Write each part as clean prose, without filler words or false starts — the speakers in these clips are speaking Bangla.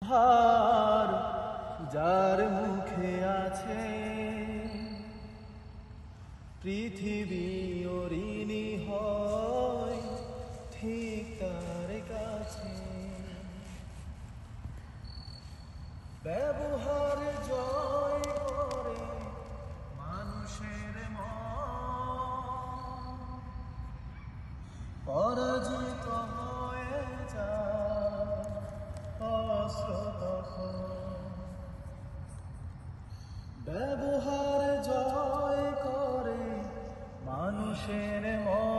ভার যার মুখে আছে, পৃথিবী ঋণী হয় ঠিক তার কাছে। ব্যবহার জয় করে মানুষের মন, পরাজিত হয়ে যায় অস্ত্র তখন। ব্যবহার জয় করে মানুষের মন,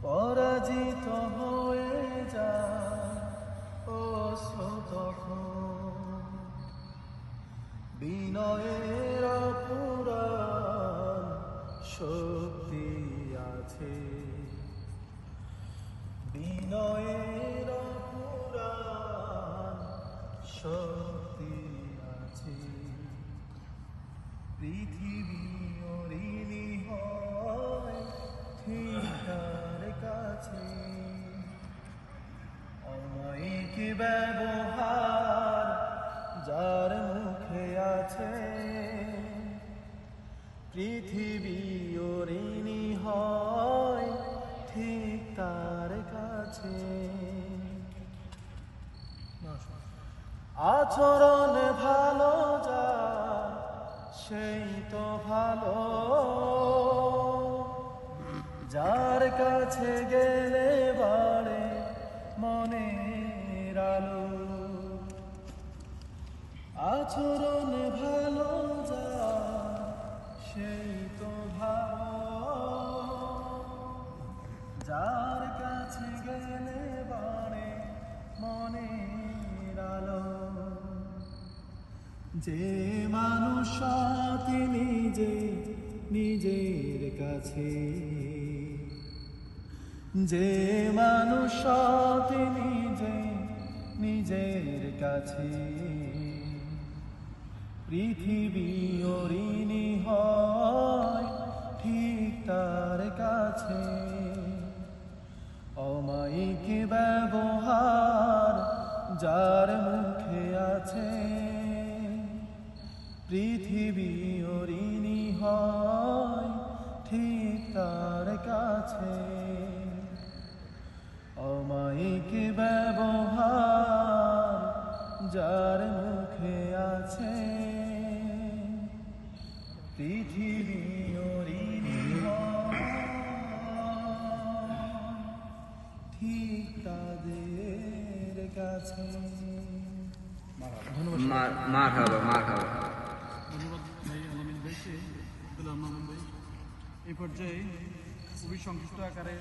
পরাজিত হয়ে যায় অস্ত্র তখন। বিনয়ের অপুরাণ শক্তি আছে, বিনয়ের অপুরাণ শক্তি আছে। পৃথিবী ঋণী হয় ঠিক তার কাছে। অমায়িক ব্যবহার যার মুখে আছে, পৃথিবী ঋণী হয় ঠিক তার কাছে। আচরণ ভালো যার সেই তো ভালো, যার কাছে গেলে বাড়ে মনের আলো। আচরণ ভালো যার সেই তো ভালো, যার কাছে গেলে বাড়ে মনের আলো। যে মানুষ তিনি যে নিজের কাছে, যে মানুষ তিনি যে নিজের কাছে, পৃথিবী ঋণী হয় ঠিক তার কাছে। অমায়িক ব্যবহার যার মুখে আছে, পৃথিবী ঋণী হয় ঠিক তার কাছে। অমায়িক ব্যবহার যার মুখে আছে, পৃথিবী ঋণী হয় ঠিক তাদের কাছে। মারহাবা। ধন্যবাদ ভাই আলামিন ভাইকে, আব্দুল রহমান ভাই। এই পর্যায়ে খুবই সংক্ষিপ্ত আকারে